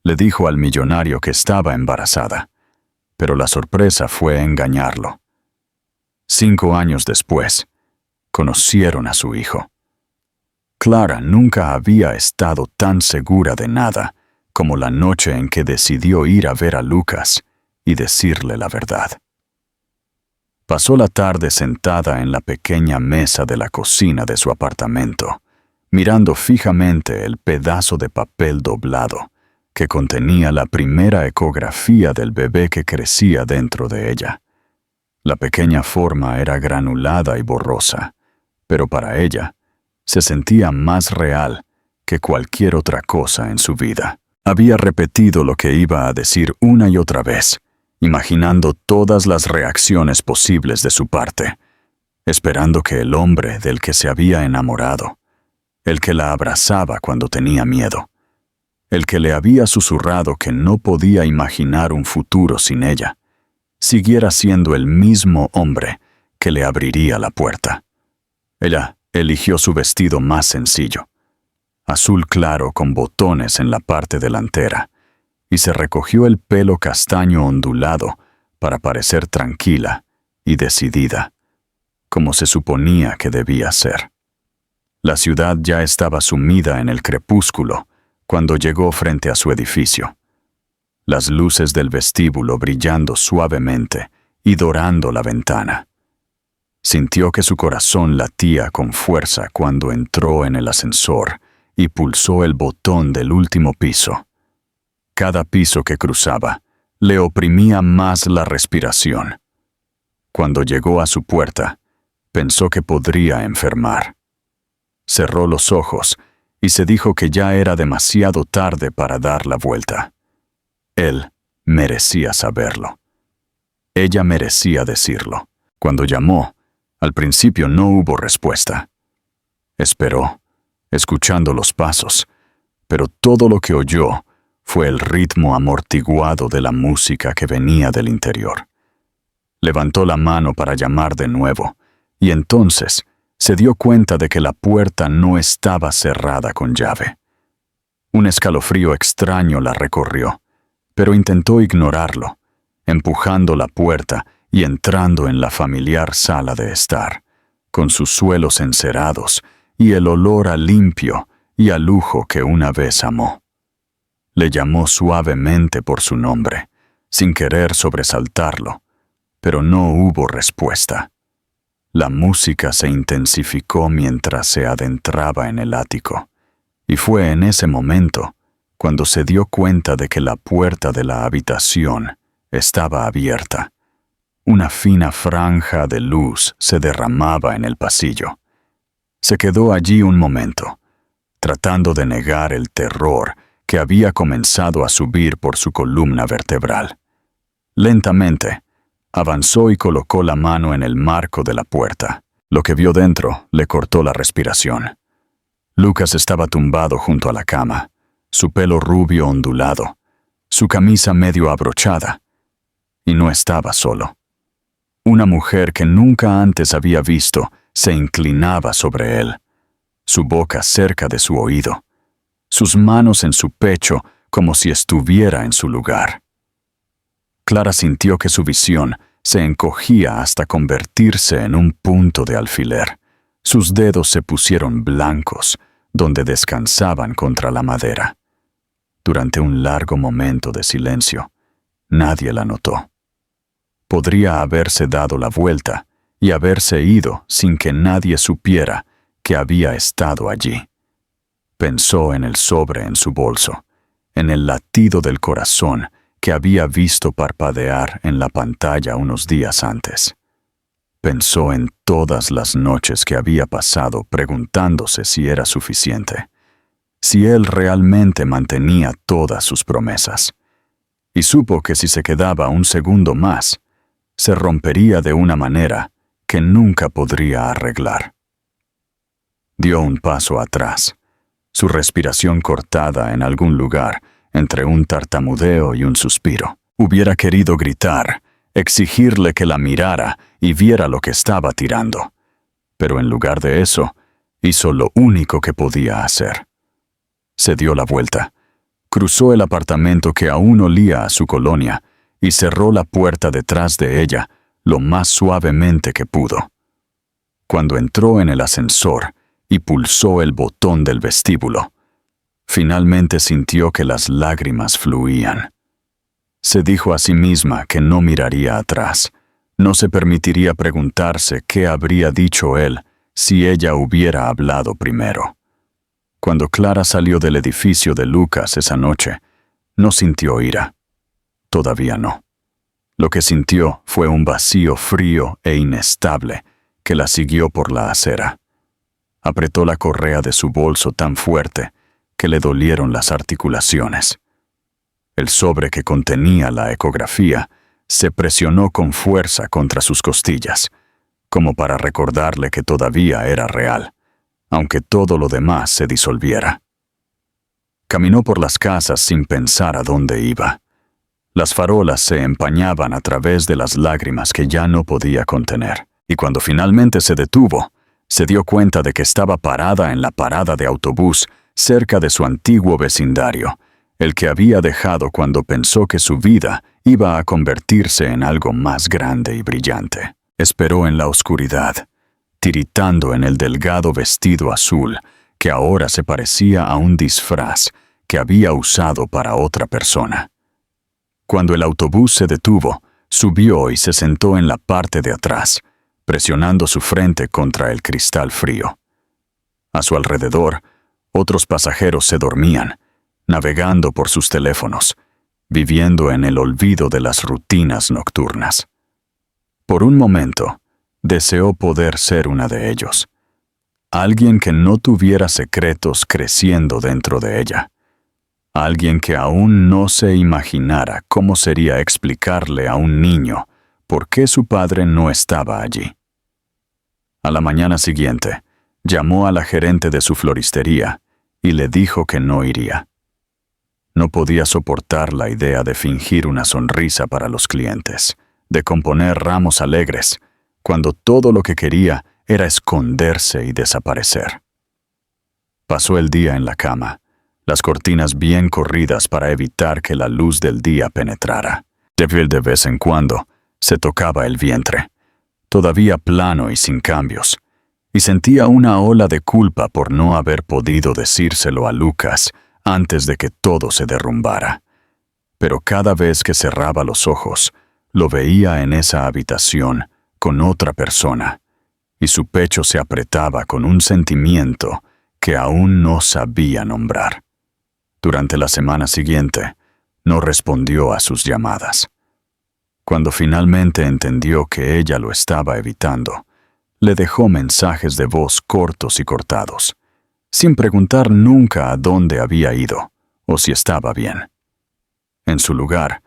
Le dijo al millonario que estaba embarazada, pero la sorpresa fue engañarlo. 5 años después, conocieron a su hijo. Clara nunca había estado tan segura de nada como la noche en que decidió ir a ver a Lucas y decirle la verdad. Pasó la tarde sentada en la pequeña mesa de la cocina de su apartamento, mirando fijamente el pedazo de papel doblado que contenía la primera ecografía del bebé que crecía dentro de ella. La pequeña forma era granulada y borrosa, pero para ella se sentía más real que cualquier otra cosa en su vida. Había repetido lo que iba a decir una y otra vez, imaginando todas las reacciones posibles de su parte, esperando que el hombre del que se había enamorado, el que la abrazaba cuando tenía miedo, el que le había susurrado que no podía imaginar un futuro sin ella, siguiera siendo el mismo hombre que le abriría la puerta. Ella eligió su vestido más sencillo, azul claro con botones en la parte delantera, y se recogió el pelo castaño ondulado para parecer tranquila y decidida, como se suponía que debía ser. La ciudad ya estaba sumida en el crepúsculo cuando llegó frente a su edificio, las luces del vestíbulo brillando suavemente y dorando la ventana. Sintió que su corazón latía con fuerza cuando entró en el ascensor y pulsó el botón del último piso. Cada piso que cruzaba le oprimía más la respiración. Cuando llegó a su puerta, pensó que podría enfermar. Cerró los ojos y se dijo que ya era demasiado tarde para dar la vuelta. Él merecía saberlo. Ella merecía decirlo. Cuando llamó, al principio no hubo respuesta. Esperó, escuchando los pasos, pero todo lo que oyó fue el ritmo amortiguado de la música que venía del interior. Levantó la mano para llamar de nuevo, y entonces se dio cuenta de que la puerta no estaba cerrada con llave. Un escalofrío extraño la recorrió, pero intentó ignorarlo, empujando la puerta y entrando en la familiar sala de estar, con sus suelos encerados y el olor a limpio y a lujo que una vez amó. Le llamó suavemente por su nombre, sin querer sobresaltarlo, pero no hubo respuesta. La música se intensificó mientras se adentraba en el ático, y fue en ese momento cuando se dio cuenta de que la puerta de la habitación estaba abierta. Una fina franja de luz se derramaba en el pasillo. Se quedó allí un momento, tratando de negar el terror que había comenzado a subir por su columna vertebral. Lentamente, avanzó y colocó la mano en el marco de la puerta. Lo que vio dentro le cortó la respiración. Lucas estaba tumbado junto a la cama, su pelo rubio ondulado, su camisa medio abrochada, y no estaba solo. Una mujer que nunca antes había visto se inclinaba sobre él, su boca cerca de su oído, sus manos en su pecho como si estuviera en su lugar. Clara sintió que su visión se encogía hasta convertirse en un punto de alfiler. Sus dedos se pusieron blancos, donde descansaban contra la madera. Durante un largo momento de silencio, nadie la notó. Podría haberse dado la vuelta y haberse ido sin que nadie supiera que había estado allí. Pensó en el sobre en su bolso, en el latido del corazón que había visto parpadear en la pantalla unos días antes. Pensó en todas las noches que había pasado preguntándose si era suficiente, si él realmente mantenía todas sus promesas, y supo que si se quedaba un segundo más, se rompería de una manera que nunca podría arreglar. Dio un paso atrás, su respiración cortada en algún lugar entre un tartamudeo y un suspiro. Hubiera querido gritar, exigirle que la mirara y viera lo que estaba tirando, pero en lugar de eso, hizo lo único que podía hacer. Se dio la vuelta, Cruzó el apartamento que aún olía a su colonia y cerró la puerta detrás de ella lo más suavemente que pudo. Cuando entró en el ascensor y pulsó el botón del vestíbulo, finalmente sintió que las lágrimas fluían. Se dijo a sí misma que no miraría atrás, no se permitiría preguntarse qué habría dicho él si ella hubiera hablado primero. Cuando Clara salió del edificio de Lucas esa noche, no sintió ira. Todavía no. Lo que sintió fue un vacío frío e inestable que la siguió por la acera. Apretó la correa de su bolso tan fuerte que le dolieron las articulaciones. El sobre que contenía la ecografía se presionó con fuerza contra sus costillas, como para recordarle que todavía era real, aunque todo lo demás se disolviera. Caminó por las casas sin pensar a dónde iba. Las farolas se empañaban a través de las lágrimas que ya no podía contener, y cuando finalmente se detuvo, se dio cuenta de que estaba parada en la parada de autobús cerca de su antiguo vecindario, el que había dejado cuando pensó que su vida iba a convertirse en algo más grande y brillante. Esperó en la oscuridad, tiritando en el delgado vestido azul que ahora se parecía a un disfraz que había usado para otra persona. Cuando el autobús se detuvo, subió y se sentó en la parte de atrás, presionando su frente contra el cristal frío. A su alrededor, otros pasajeros se dormían, navegando por sus teléfonos, viviendo en el olvido de las rutinas nocturnas. Por un momento, deseó poder ser una de ellos. Alguien que no tuviera secretos creciendo dentro de ella. Alguien que aún no se imaginara cómo sería explicarle a un niño por qué su padre no estaba allí. A la mañana siguiente, llamó a la gerente de su floristería y le dijo que no iría. No podía soportar la idea de fingir una sonrisa para los clientes, de componer ramos alegres, cuando todo lo que quería era esconderse y desaparecer. Pasó el día en la cama, las cortinas bien corridas para evitar que la luz del día penetrara. De vez en cuando, se tocaba el vientre, todavía plano y sin cambios, y sentía una ola de culpa por no haber podido decírselo a Lucas antes de que todo se derrumbara. Pero cada vez que cerraba los ojos, lo veía en esa habitación con otra persona, y su pecho se apretaba con un sentimiento que aún no sabía nombrar. Durante la semana siguiente, no respondió a sus llamadas. Cuando finalmente entendió que ella lo estaba evitando, le dejó mensajes de voz cortos y cortados, sin preguntar nunca a dónde había ido o si estaba bien. En su lugar,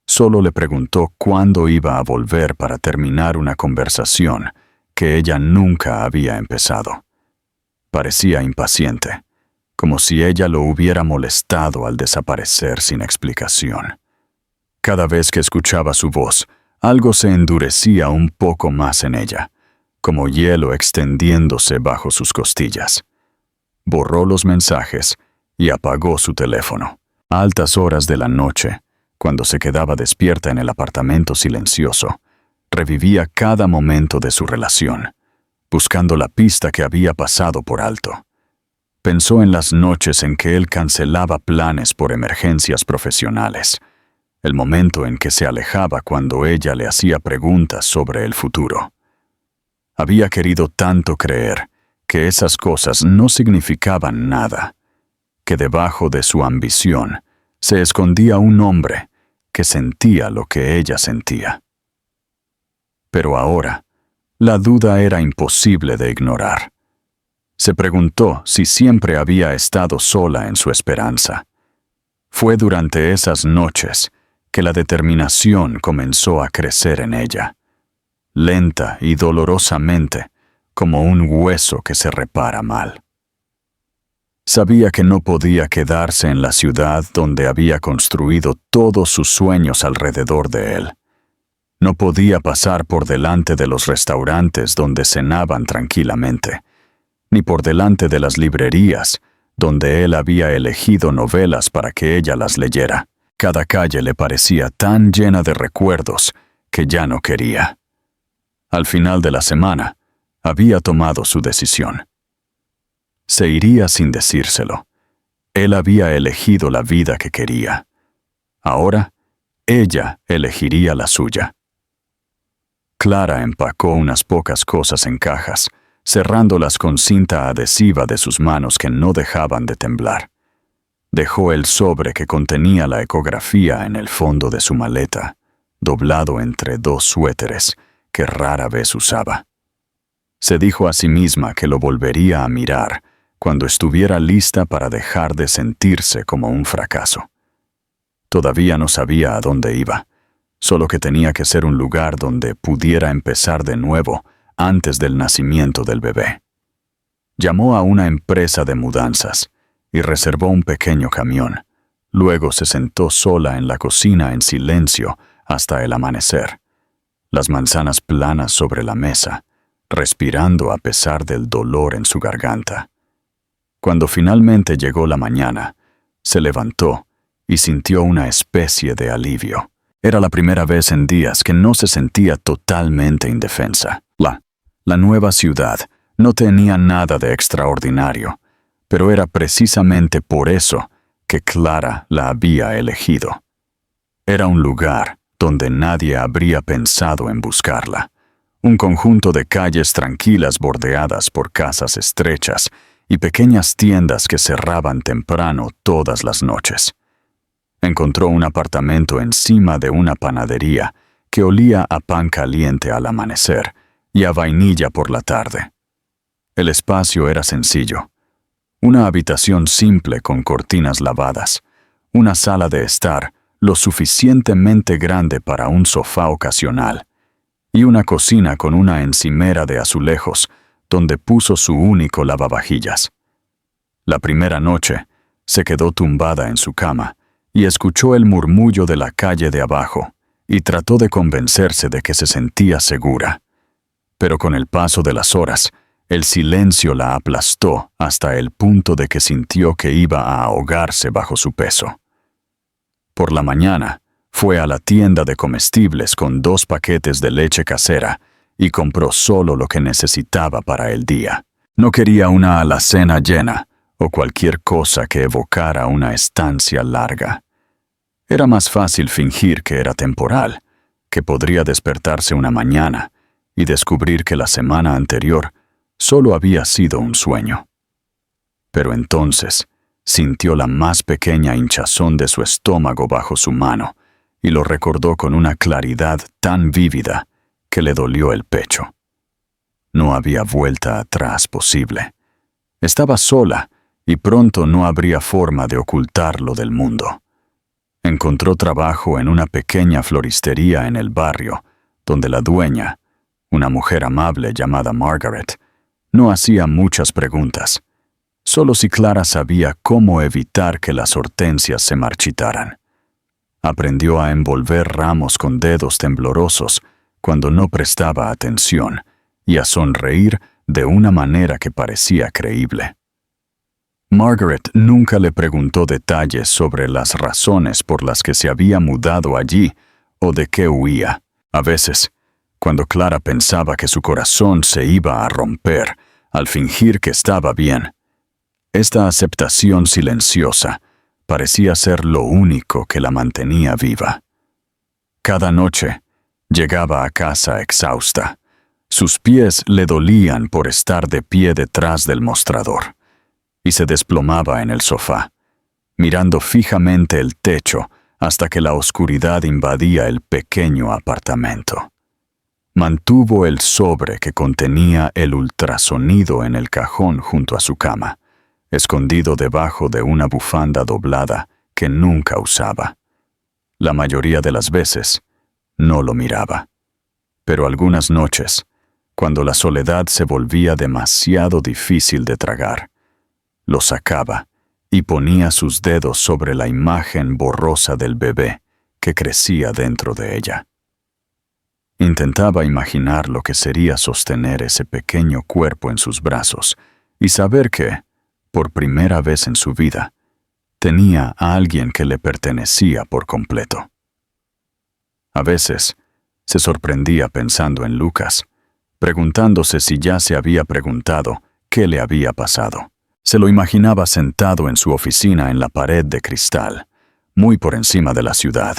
solo le preguntó cuándo iba a volver para terminar una conversación que ella nunca había empezado. Parecía impaciente, como si ella lo hubiera molestado al desaparecer sin explicación. Cada vez que escuchaba su voz, algo se endurecía un poco más en ella, como hielo extendiéndose bajo sus costillas. Borró los mensajes y apagó su teléfono. A altas horas de la noche, cuando se quedaba despierta en el apartamento silencioso, revivía cada momento de su relación, buscando la pista que había pasado por alto. Pensó en las noches en que él cancelaba planes por emergencias profesionales, el momento en que se alejaba cuando ella le hacía preguntas sobre el futuro. Había querido tanto creer que esas cosas no significaban nada, que debajo de su ambición se escondía un hombre que sentía lo que ella sentía. Pero ahora, la duda era imposible de ignorar. Se preguntó si siempre había estado sola en su esperanza. Fue durante esas noches que la determinación comenzó a crecer en ella, lenta y dolorosamente, como un hueso que se repara mal. Sabía que no podía quedarse en la ciudad donde había construido todos sus sueños alrededor de él. No podía pasar por delante de los restaurantes donde cenaban tranquilamente, ni por delante de las librerías donde él había elegido novelas para que ella las leyera. Cada calle le parecía tan llena de recuerdos que ya no quería. Al final de la semana, había tomado su decisión. Se iría sin decírselo. Él había elegido la vida que quería. Ahora, ella elegiría la suya. Clara empacó unas pocas cosas en cajas, cerrándolas con cinta adhesiva de sus manos que no dejaban de temblar. Dejó el sobre que contenía la ecografía en el fondo de su maleta, doblado entre dos suéteres que rara vez usaba. Se dijo a sí misma que lo volvería a mirar cuando estuviera lista para dejar de sentirse como un fracaso. Todavía no sabía a dónde iba, solo que tenía que ser un lugar donde pudiera empezar de nuevo antes del nacimiento del bebé. Llamó a una empresa de mudanzas y reservó un pequeño camión. Luego se sentó sola en la cocina en silencio hasta el amanecer, las manzanas planas sobre la mesa, respirando a pesar del dolor en su garganta. Cuando finalmente llegó la mañana, se levantó y sintió una especie de alivio. Era la primera vez en días que no se sentía totalmente indefensa. La nueva ciudad no tenía nada de extraordinario, pero era precisamente por eso que Clara la había elegido. Era un lugar donde nadie habría pensado en buscarla. Un conjunto de calles tranquilas bordeadas por casas estrechas y pequeñas tiendas que cerraban temprano todas las noches. Encontró un apartamento encima de una panadería que olía a pan caliente al amanecer y a vainilla por la tarde. El espacio era sencillo. Una habitación simple con cortinas lavadas, una sala de estar lo suficientemente grande para un sofá ocasional, y una cocina con una encimera de azulejos donde puso su único lavavajillas. La primera noche, se quedó tumbada en su cama y escuchó el murmullo de la calle de abajo y trató de convencerse de que se sentía segura. Pero con el paso de las horas, el silencio la aplastó hasta el punto de que sintió que iba a ahogarse bajo su peso. Por la mañana, fue a la tienda de comestibles con 2 paquetes de leche casera y compró solo lo que necesitaba para el día. No quería una alacena llena o cualquier cosa que evocara una estancia larga. Era más fácil fingir que era temporal, que podría despertarse una mañana y descubrir que la semana anterior solo había sido un sueño. Pero entonces sintió la más pequeña hinchazón de su estómago bajo su mano y lo recordó con una claridad tan vívida que le dolió el pecho. No había vuelta atrás posible. Estaba sola y pronto no habría forma de ocultarlo del mundo. Encontró trabajo en una pequeña floristería en el barrio, donde la dueña, una mujer amable llamada Margaret, no hacía muchas preguntas, solo si Clara sabía cómo evitar que las hortensias se marchitaran. Aprendió a envolver ramos con dedos temblorosos cuando no prestaba atención y a sonreír de una manera que parecía creíble. Margaret nunca le preguntó detalles sobre las razones por las que se había mudado allí o de qué huía. A veces, cuando Clara pensaba que su corazón se iba a romper al fingir que estaba bien, esta aceptación silenciosa parecía ser lo único que la mantenía viva. Cada noche llegaba a casa exhausta. Sus pies le dolían por estar de pie detrás del mostrador, y se desplomaba en el sofá, mirando fijamente el techo hasta que la oscuridad invadía el pequeño apartamento. Mantuvo el sobre que contenía el ultrasonido en el cajón junto a su cama, escondido debajo de una bufanda doblada que nunca usaba. La mayoría de las veces no lo miraba, pero algunas noches, cuando la soledad se volvía demasiado difícil de tragar, lo sacaba y ponía sus dedos sobre la imagen borrosa del bebé que crecía dentro de ella. Intentaba imaginar lo que sería sostener ese pequeño cuerpo en sus brazos y saber que, por primera vez en su vida, tenía a alguien que le pertenecía por completo. A veces, se sorprendía pensando en Lucas, preguntándose si ya se había preguntado qué le había pasado. Se lo imaginaba sentado en su oficina en la pared de cristal, muy por encima de la ciudad,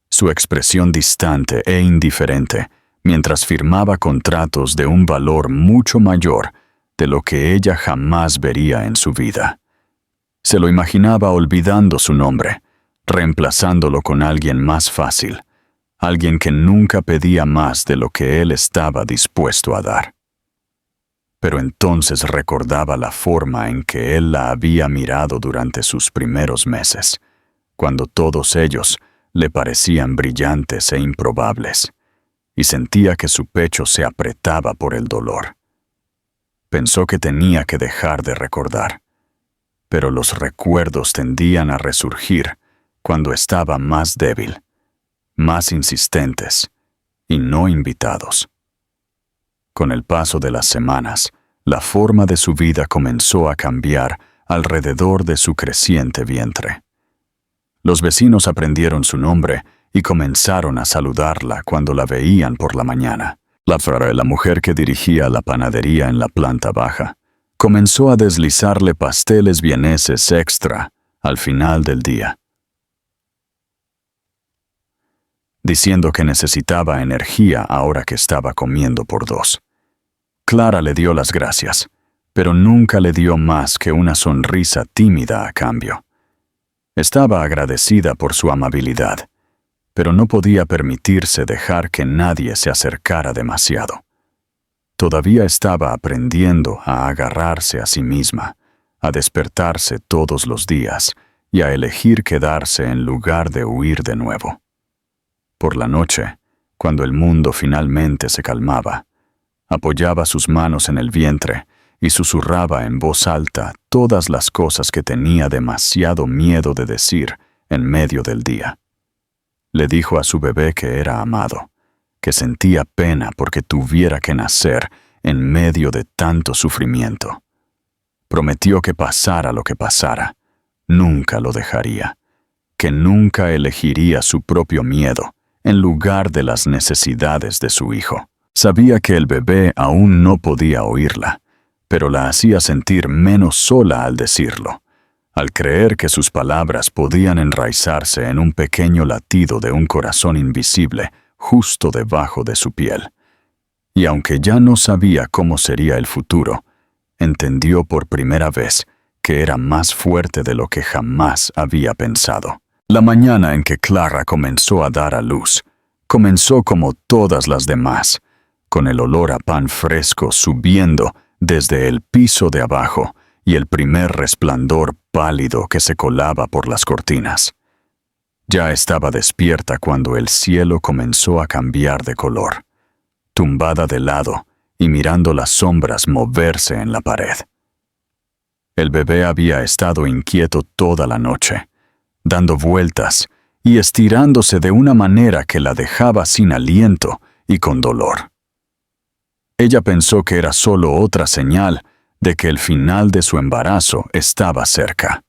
su expresión distante e indiferente, mientras firmaba contratos de un valor mucho mayor de lo que ella jamás vería en su vida. Se lo imaginaba olvidando su nombre, reemplazándolo con alguien más fácil, alguien que nunca pedía más de lo que él estaba dispuesto a dar. Pero entonces recordaba la forma en que él la había mirado durante sus primeros meses, cuando todos ellos le parecían brillantes e improbables, y sentía que su pecho se apretaba por el dolor. Pensó que tenía que dejar de recordar, pero los recuerdos tendían a resurgir cuando estaba más débil, más insistentes y no invitados. Con el paso de las semanas, la forma de su vida comenzó a cambiar alrededor de su creciente vientre. Los vecinos aprendieron su nombre y comenzaron a saludarla cuando la veían por la mañana. La mujer que dirigía la panadería en la planta baja, comenzó a deslizarle pasteles vieneses extra al final del día, diciendo que necesitaba energía ahora que estaba comiendo por dos. Clara le dio las gracias, pero nunca le dio más que una sonrisa tímida a cambio. Estaba agradecida por su amabilidad, pero no podía permitirse dejar que nadie se acercara demasiado. Todavía estaba aprendiendo a agarrarse a sí misma, a despertarse todos los días y a elegir quedarse en lugar de huir de nuevo. Por la noche, cuando el mundo finalmente se calmaba, apoyaba sus manos en el vientre y susurraba en voz alta todas las cosas que tenía demasiado miedo de decir en medio del día. Le dijo a su bebé que era amado, que sentía pena porque tuviera que nacer en medio de tanto sufrimiento. Prometió que pasara lo que pasara, nunca lo dejaría, que nunca elegiría su propio miedo en lugar de las necesidades de su hijo. Sabía que el bebé aún no podía oírla, pero la hacía sentir menos sola al decirlo, al creer que sus palabras podían enraizarse en un pequeño latido de un corazón invisible justo debajo de su piel. Y aunque ya no sabía cómo sería el futuro, entendió por primera vez que era más fuerte de lo que jamás había pensado. La mañana en que Clara comenzó a dar a luz, comenzó como todas las demás, con el olor a pan fresco subiendo desde el piso de abajo y el primer resplandor pálido que se colaba por las cortinas. Ya estaba despierta cuando el cielo comenzó a cambiar de color, tumbada de lado y mirando las sombras moverse en la pared. El bebé había estado inquieto toda la noche, dando vueltas y estirándose de una manera que la dejaba sin aliento y con dolor. Ella pensó que era solo otra señal de que el final de su embarazo estaba cerca.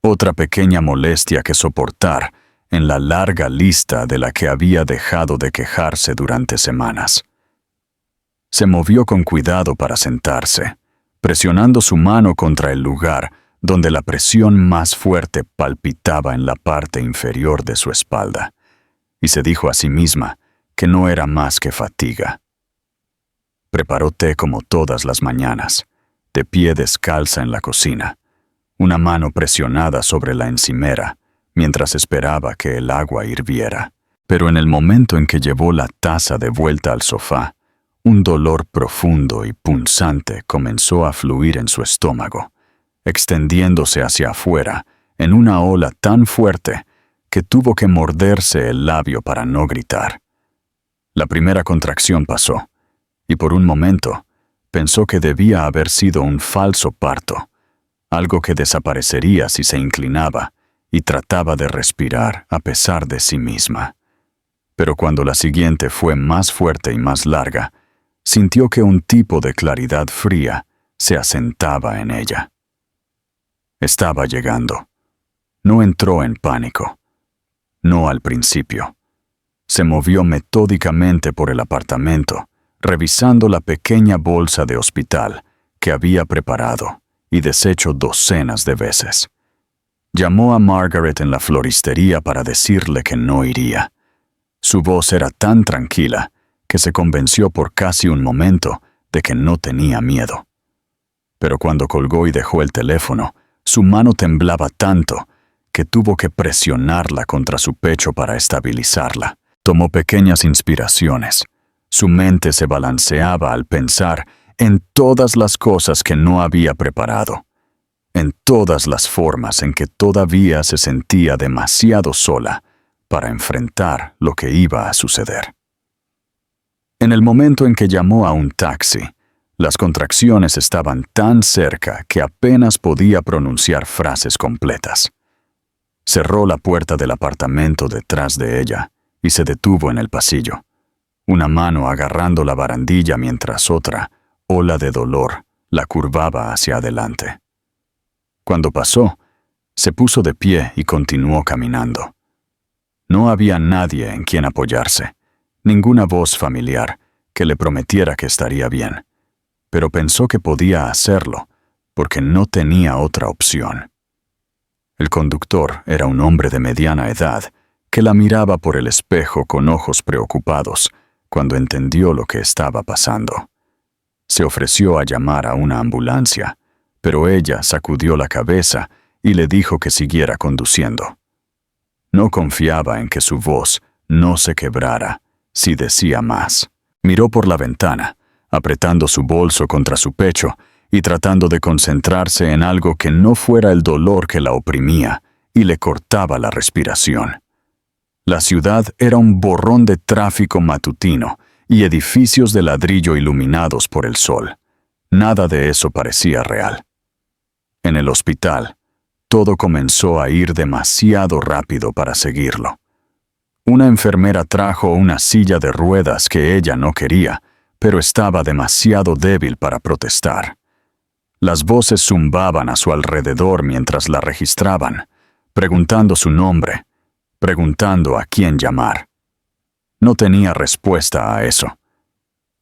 Otra pequeña molestia que soportar en la larga lista de la que había dejado de quejarse durante semanas. Se movió con cuidado para sentarse, presionando su mano contra el lugar donde la presión más fuerte palpitaba en la parte inferior de su espalda, y se dijo a sí misma que no era más que fatiga. Preparó té como todas las mañanas, de pie descalza en la cocina, una mano presionada sobre la encimera, mientras esperaba que el agua hirviera. Pero en el momento en que llevó la taza de vuelta al sofá, un dolor profundo y punzante comenzó a fluir en su estómago, extendiéndose hacia afuera en una ola tan fuerte que tuvo que morderse el labio para no gritar. La primera contracción pasó, y por un momento pensó que debía haber sido un falso parto, algo que desaparecería si se inclinaba y trataba de respirar a pesar de sí misma. Pero cuando la siguiente fue más fuerte y más larga, sintió que un tipo de claridad fría se asentaba en ella. Estaba llegando. No entró en pánico. No al principio. Se movió metódicamente por el apartamento, revisando la pequeña bolsa de hospital que había preparado y deshecho docenas de veces. Llamó a Margaret en la floristería para decirle que no iría. Su voz era tan tranquila que se convenció por casi un momento de que no tenía miedo. Pero cuando colgó y dejó el teléfono, su mano temblaba tanto que tuvo que presionarla contra su pecho para estabilizarla. Tomó pequeñas inspiraciones. Su mente se balanceaba al pensar en todas las cosas que no había preparado, en todas las formas en que todavía se sentía demasiado sola para enfrentar lo que iba a suceder. En el momento en que llamó a un taxi, las contracciones estaban tan cerca que apenas podía pronunciar frases completas. Cerró la puerta del apartamento detrás de ella y se detuvo en el pasillo, una mano agarrando la barandilla mientras otra, ola de dolor, la curvaba hacia adelante. Cuando pasó, se puso de pie y continuó caminando. No había nadie en quien apoyarse, ninguna voz familiar que le prometiera que estaría bien, pero pensó que podía hacerlo porque no tenía otra opción. El conductor era un hombre de mediana edad que la miraba por el espejo con ojos preocupados cuando entendió lo que estaba pasando. Se ofreció a llamar a una ambulancia, pero ella sacudió la cabeza y le dijo que siguiera conduciendo. No confiaba en que su voz no se quebrara si decía más. Miró por la ventana, apretando su bolso contra su pecho y tratando de concentrarse en algo que no fuera el dolor que la oprimía y le cortaba la respiración. La ciudad era un borrón de tráfico matutino y edificios de ladrillo iluminados por el sol. Nada de eso parecía real. En el hospital, todo comenzó a ir demasiado rápido para seguirlo. Una enfermera trajo una silla de ruedas que ella no quería, pero estaba demasiado débil para protestar. Las voces zumbaban a su alrededor mientras la registraban, preguntando su nombre, preguntando a quién llamar. No tenía respuesta a eso.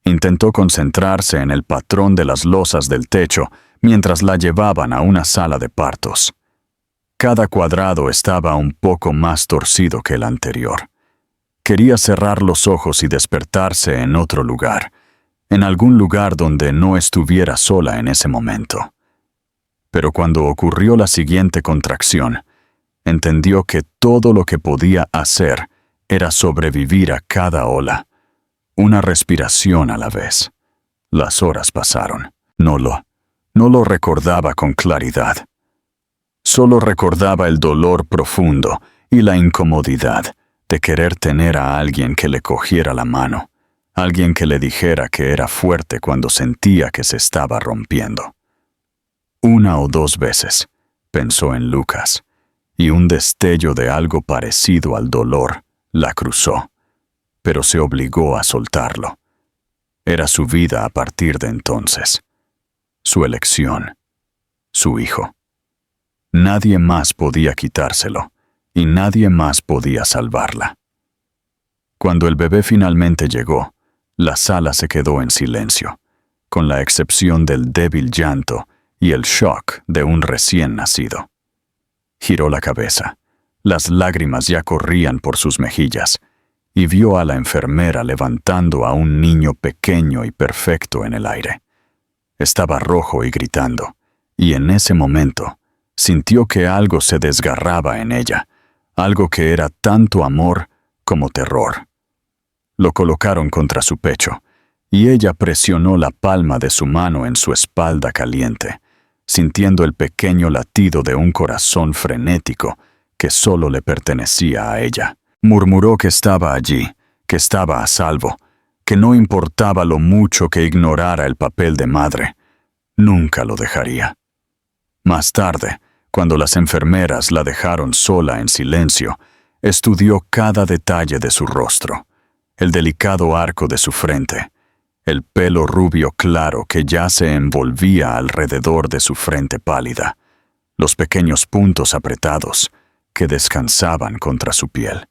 Intentó concentrarse en el patrón de las losas del techo mientras la llevaban a una sala de partos. Cada cuadrado estaba un poco más torcido que el anterior. Quería cerrar los ojos y despertarse en otro lugar, en algún lugar donde no estuviera sola en ese momento. Pero cuando ocurrió la siguiente contracción, entendió que todo lo que podía hacer era sobrevivir a cada ola, una respiración a la vez. Las horas pasaron. No lo recordaba con claridad. Solo recordaba el dolor profundo y la incomodidad de querer tener a alguien que le cogiera la mano, alguien que le dijera que era fuerte cuando sentía que se estaba rompiendo. Una o dos veces pensó en Lucas, y un destello de algo parecido al dolor la cruzó, pero se obligó a soltarlo. Era su vida a partir de entonces, su elección, su hijo. Nadie más podía quitárselo, y nadie más podía salvarla. Cuando el bebé finalmente llegó, la sala se quedó en silencio, con la excepción del débil llanto y el shock de un recién nacido. Giró la cabeza. Las lágrimas ya corrían por sus mejillas, y vio a la enfermera levantando a un niño pequeño y perfecto en el aire. Estaba rojo y gritando, y en ese momento sintió que algo se desgarraba en ella, algo que era tanto amor como terror. Lo colocaron contra su pecho, y ella presionó la palma de su mano en su espalda caliente, sintiendo el pequeño latido de un corazón frenético que solo le pertenecía a ella. Murmuró que estaba allí, que estaba a salvo, que no importaba lo mucho que ignorara el papel de madre, nunca lo dejaría. Más tarde, cuando las enfermeras la dejaron sola en silencio, estudió cada detalle de su rostro, el delicado arco de su frente, el pelo rubio claro que ya se envolvía alrededor de su frente pálida, los pequeños puntos apretados que descansaban contra su piel.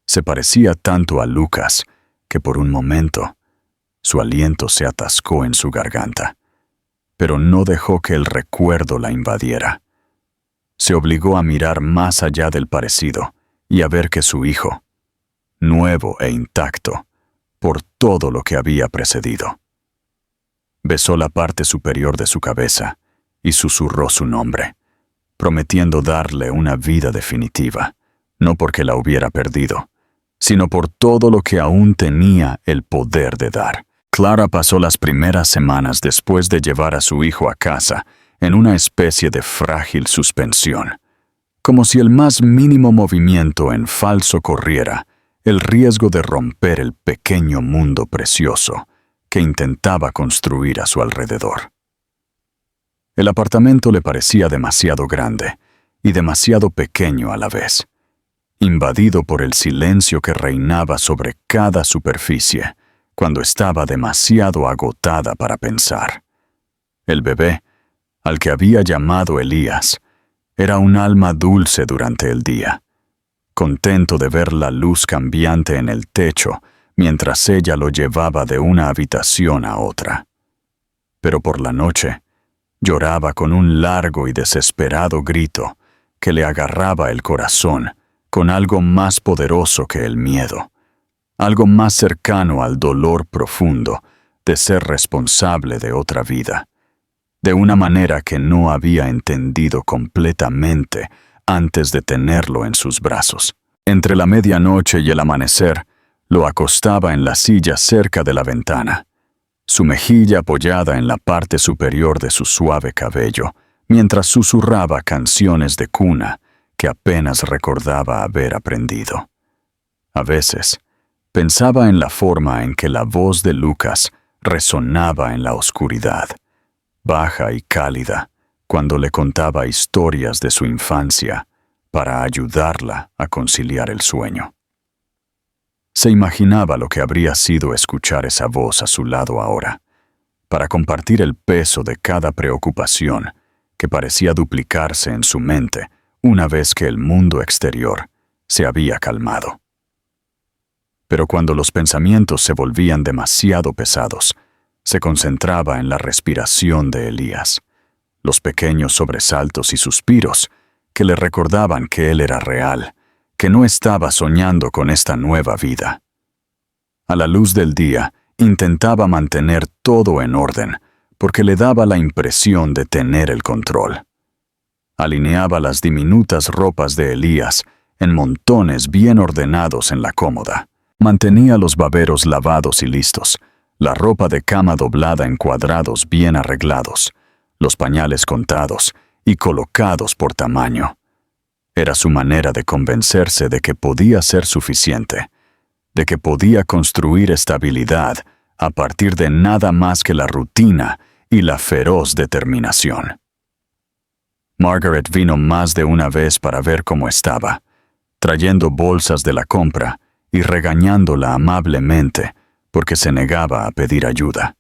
Se parecía tanto a Lucas que por un momento su aliento se atascó en su garganta, pero no dejó que el recuerdo la invadiera. Se obligó a mirar más allá del parecido y a ver que su hijo, nuevo e intacto, por todo lo que había precedido. Besó la parte superior de su cabeza y susurró su nombre, prometiendo darle una vida definitiva, no porque la hubiera perdido, sino por todo lo que aún tenía el poder de dar. Clara pasó las primeras semanas después de llevar a su hijo a casa en una especie de frágil suspensión, como si el más mínimo movimiento en falso corriera el riesgo de romper el pequeño mundo precioso que intentaba construir a su alrededor. El apartamento le parecía demasiado grande y demasiado pequeño a la vez, invadido por el silencio que reinaba sobre cada superficie cuando estaba demasiado agotada para pensar. El bebé, al que había llamado Elías, era un alma dulce durante el día, contento de ver la luz cambiante en el techo mientras ella lo llevaba de una habitación a otra. Pero por la noche, lloraba con un largo y desesperado grito que le agarraba el corazón con algo más poderoso que el miedo, algo más cercano al dolor profundo de ser responsable de otra vida, de una manera que no había entendido completamente antes de tenerlo en sus brazos. Entre la medianoche y el amanecer, lo acostaba en la silla cerca de la ventana, su mejilla apoyada en la parte superior de su suave cabello, mientras susurraba canciones de cuna que apenas recordaba haber aprendido. A veces, pensaba en la forma en que la voz de Lucas resonaba en la oscuridad, baja y cálida, cuando le contaba historias de su infancia para ayudarla a conciliar el sueño. Se imaginaba lo que habría sido escuchar esa voz a su lado ahora, para compartir el peso de cada preocupación que parecía duplicarse en su mente una vez que el mundo exterior se había calmado. Pero cuando los pensamientos se volvían demasiado pesados, se concentraba en la respiración de Elías, los pequeños sobresaltos y suspiros que le recordaban que él era real, que no estaba soñando con esta nueva vida. A la luz del día, intentaba mantener todo en orden, porque le daba la impresión de tener el control. Alineaba las diminutas ropas de Elías en montones bien ordenados en la cómoda. Mantenía los baberos lavados y listos, la ropa de cama doblada en cuadrados bien arreglados, los pañales contados y colocados por tamaño. Era su manera de convencerse de que podía ser suficiente, de que podía construir estabilidad a partir de nada más que la rutina y la feroz determinación. Margaret vino más de una vez para ver cómo estaba, trayendo bolsas de la compra y regañándola amablemente porque se negaba a pedir ayuda.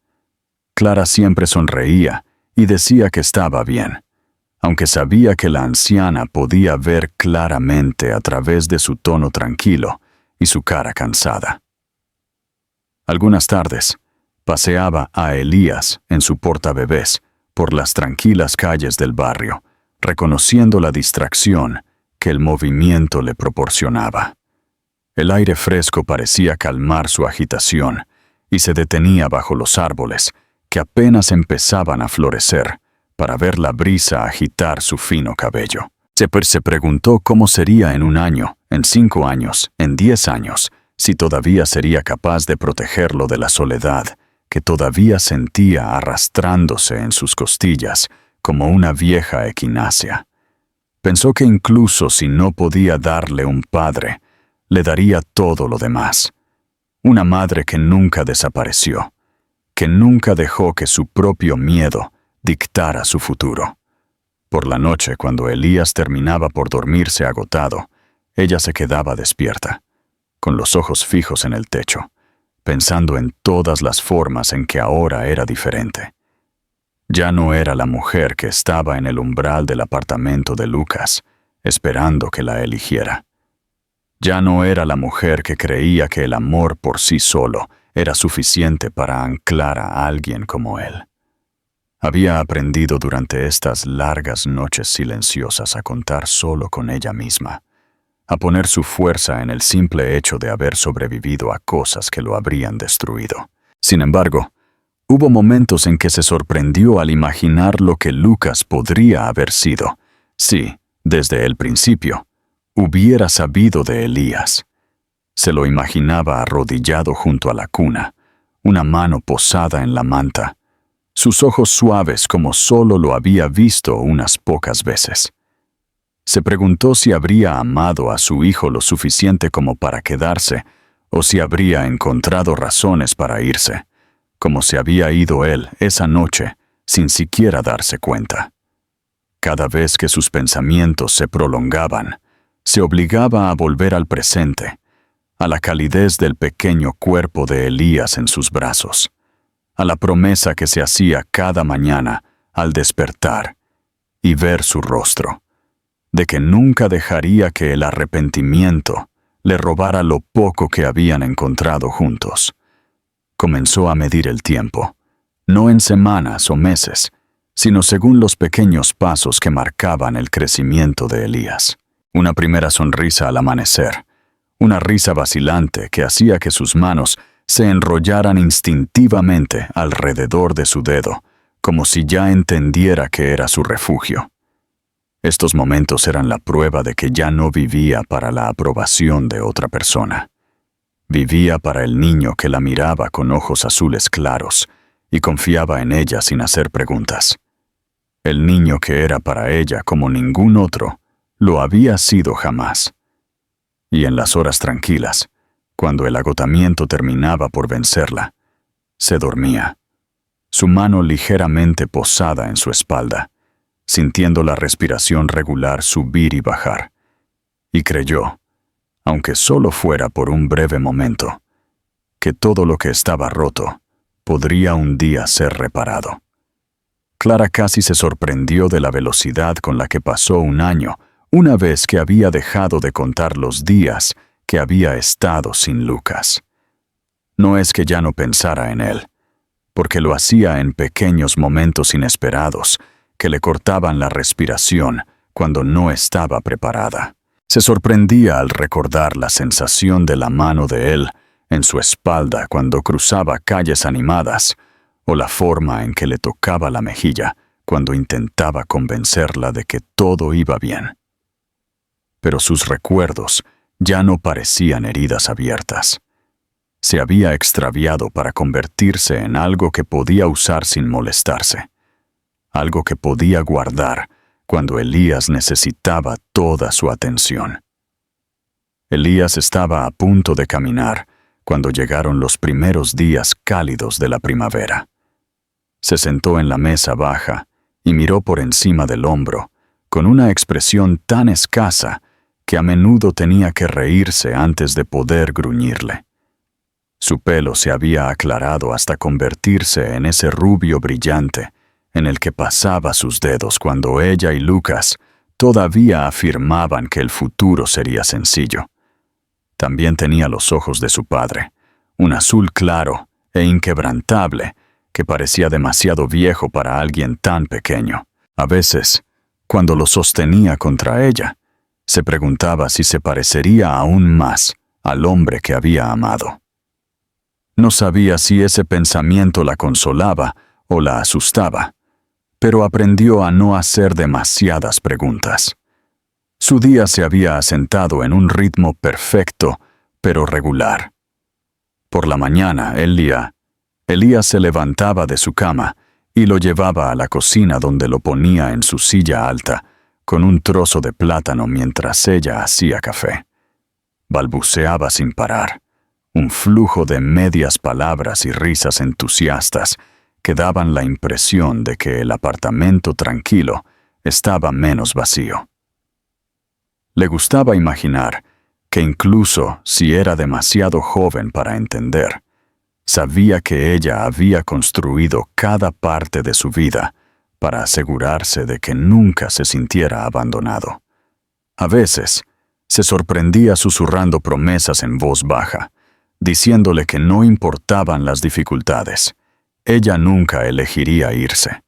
Clara siempre sonreía y decía que estaba bien, aunque sabía que la anciana podía ver claramente a través de su tono tranquilo y su cara cansada. Algunas tardes, paseaba a Elías en su portabebés por las tranquilas calles del barrio, reconociendo la distracción que el movimiento le proporcionaba. El aire fresco parecía calmar su agitación y se detenía bajo los árboles que apenas empezaban a florecer para ver la brisa agitar su fino cabello. Se preguntó cómo sería en 1 año, en 5 años, en 10 años, si todavía sería capaz de protegerlo de la soledad que todavía sentía arrastrándose en sus costillas como una vieja equinácea. Pensó que incluso si no podía darle un padre, le daría todo lo demás. Una madre que nunca desapareció, que nunca dejó que su propio miedo dictara su futuro. Por la noche, cuando Elías terminaba por dormirse agotado, ella se quedaba despierta, con los ojos fijos en el techo, pensando en todas las formas en que ahora era diferente. Ya no era la mujer que estaba en el umbral del apartamento de Lucas, esperando que la eligiera. Ya no era la mujer que creía que el amor por sí solo era suficiente para anclar a alguien como él. Había aprendido durante estas largas noches silenciosas a contar solo con ella misma, a poner su fuerza en el simple hecho de haber sobrevivido a cosas que lo habrían destruido. Sin embargo, hubo momentos en que se sorprendió al imaginar lo que Lucas podría haber sido, si, desde el principio, hubiera sabido de Elías. Se lo imaginaba arrodillado junto a la cuna, una mano posada en la manta, sus ojos suaves como solo lo había visto unas pocas veces. Se preguntó si habría amado a su hijo lo suficiente como para quedarse, o si habría encontrado razones para irse, como se había ido él esa noche, sin siquiera darse cuenta. Cada vez que sus pensamientos se prolongaban, se obligaba a volver al presente, a la calidez del pequeño cuerpo de Elías en sus brazos, a la promesa que se hacía cada mañana al despertar y ver su rostro, de que nunca dejaría que el arrepentimiento le robara lo poco que habían encontrado juntos. Comenzó a medir el tiempo, no en semanas o meses, sino según los pequeños pasos que marcaban el crecimiento de Elías. Una primera sonrisa al amanecer, una risa vacilante que hacía que sus manos se enrollaran instintivamente alrededor de su dedo, como si ya entendiera que era su refugio. Estos momentos eran la prueba de que ya no vivía para la aprobación de otra persona. Vivía para el niño que la miraba con ojos azules claros y confiaba en ella sin hacer preguntas. El niño que era para ella como ningún otro lo había sido jamás. Y en las horas tranquilas, cuando el agotamiento terminaba por vencerla, se dormía, su mano ligeramente posada en su espalda, sintiendo la respiración regular subir y bajar, y creyó, aunque solo fuera por un breve momento, que todo lo que estaba roto podría un día ser reparado. Clara casi se sorprendió de la velocidad con la que pasó un año una vez que había dejado de contar los días que había estado sin Lucas. No es que ya no pensara en él, porque lo hacía en pequeños momentos inesperados que le cortaban la respiración cuando no estaba preparada. Se sorprendía al recordar la sensación de la mano de él en su espalda cuando cruzaba calles animadas, o la forma en que le tocaba la mejilla cuando intentaba convencerla de que todo iba bien. Pero sus recuerdos ya no parecían heridas abiertas. Se había extraviado para convertirse en algo que podía usar sin molestarse, algo que podía guardar cuando Elías necesitaba toda su atención. Elías estaba a punto de caminar cuando llegaron los primeros días cálidos de la primavera. Se sentó en la mesa baja y miró por encima del hombro, con una expresión tan escasa que a menudo tenía que reírse antes de poder gruñirle. Su pelo se había aclarado hasta convertirse en ese rubio brillante en el que pasaba sus dedos cuando ella y Lucas todavía afirmaban que el futuro sería sencillo. También tenía los ojos de su padre, un azul claro e inquebrantable que parecía demasiado viejo para alguien tan pequeño. A veces, cuando lo sostenía contra ella, se preguntaba si se parecería aún más al hombre que había amado. No sabía si ese pensamiento la consolaba o la asustaba, pero aprendió a no hacer demasiadas preguntas. Su día se había asentado en un ritmo perfecto, pero regular. Por la mañana, Elías se levantaba de su cama y lo llevaba a la cocina donde lo ponía en su silla alta, con un trozo de plátano mientras ella hacía café. Balbuceaba sin parar, un flujo de medias palabras y risas entusiastas que daban la impresión de que el apartamento tranquilo estaba menos vacío. Le gustaba imaginar que incluso si era demasiado joven para entender, Sabía que ella había construido cada parte de su vida para asegurarse de que nunca se sintiera abandonado. A veces, se sorprendía susurrando promesas en voz baja, diciéndole que no importaban las dificultades. Ella nunca elegiría irse.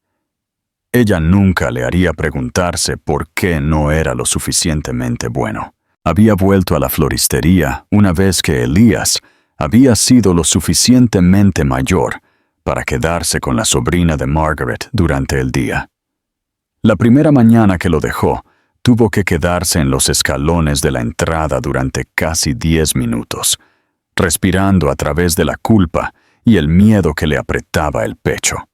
Ella nunca le haría preguntarse por qué no era lo suficientemente bueno. Había vuelto a la floristería una vez que Elías había sido lo suficientemente mayor para quedarse con la sobrina de Margaret durante el día. La primera mañana que lo dejó, tuvo que quedarse en los escalones de la entrada durante casi 10 minutos, respirando a través de la culpa y el miedo que le apretaba el pecho.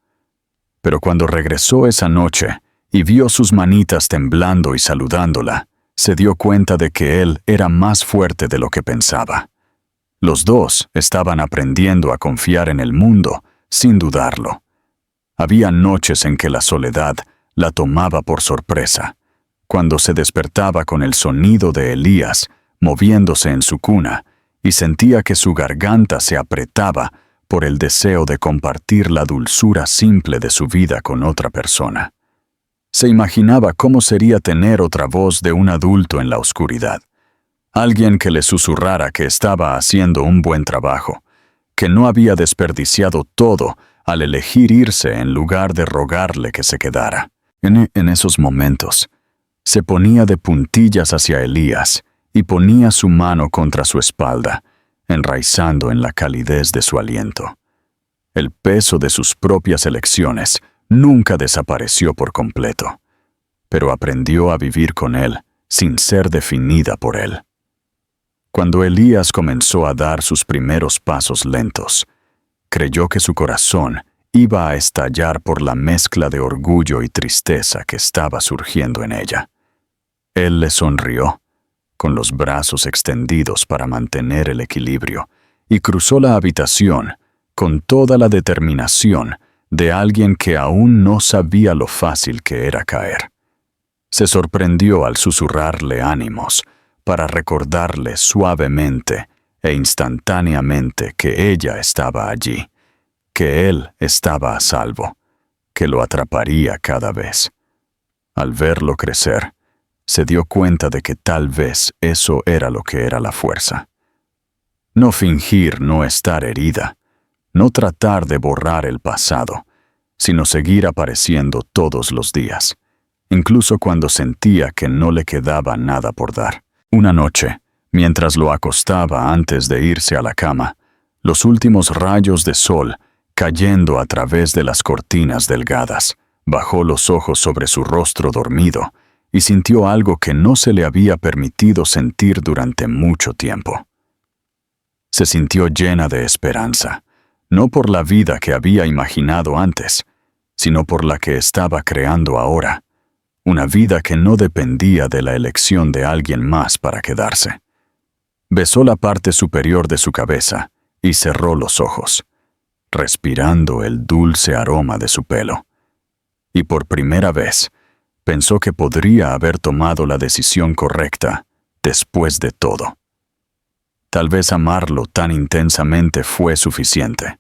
Pero cuando regresó esa noche y vio sus manitas temblando y saludándola, se dio cuenta de que él era más fuerte de lo que pensaba. Los dos estaban aprendiendo a confiar en el mundo sin dudarlo. Había noches en que la soledad la tomaba por sorpresa, cuando se despertaba con el sonido de Elías moviéndose en su cuna y sentía que su garganta se apretaba por el deseo de compartir la dulzura simple de su vida con otra persona. Se imaginaba cómo sería tener otra voz de un adulto en la oscuridad. Alguien que le susurrara que estaba haciendo un buen trabajo, que no había desperdiciado todo al elegir irse en lugar de rogarle que se quedara. En esos momentos, se ponía de puntillas hacia Elías y ponía su mano contra su espalda, enraizando en la calidez de su aliento. El peso de sus propias elecciones nunca desapareció por completo, pero aprendió a vivir con él sin ser definida por él. Cuando Elías comenzó a dar sus primeros pasos lentos, creyó que su corazón iba a estallar por la mezcla de orgullo y tristeza que estaba surgiendo en ella. Él le sonrió, con los brazos extendidos para mantener el equilibrio, y cruzó la habitación con toda la determinación de alguien que aún no sabía lo fácil que era caer. Se sorprendió al susurrarle ánimos para recordarle suavemente e instantáneamente que ella estaba allí, que él estaba a salvo, que lo atraparía cada vez. Al verlo crecer, se dio cuenta de que tal vez eso era lo que era la fuerza. No fingir no estar herida, no tratar de borrar el pasado, sino seguir apareciendo todos los días, incluso cuando sentía que no le quedaba nada por dar. Una noche, mientras lo acostaba antes de irse a la cama, los últimos rayos de sol cayendo a través de las cortinas delgadas, bajó los ojos sobre su rostro dormido y sintió algo que no se le había permitido sentir durante mucho tiempo. Se sintió llena de esperanza, no por la vida que había imaginado antes, sino por la que estaba creando ahora, una vida que no dependía de la elección de alguien más para quedarse. Besó la parte superior de su cabeza y cerró los ojos, respirando el dulce aroma de su pelo. Y por primera vez, pensó que podría haber tomado la decisión correcta después de todo. Tal vez amarlo tan intensamente fue suficiente.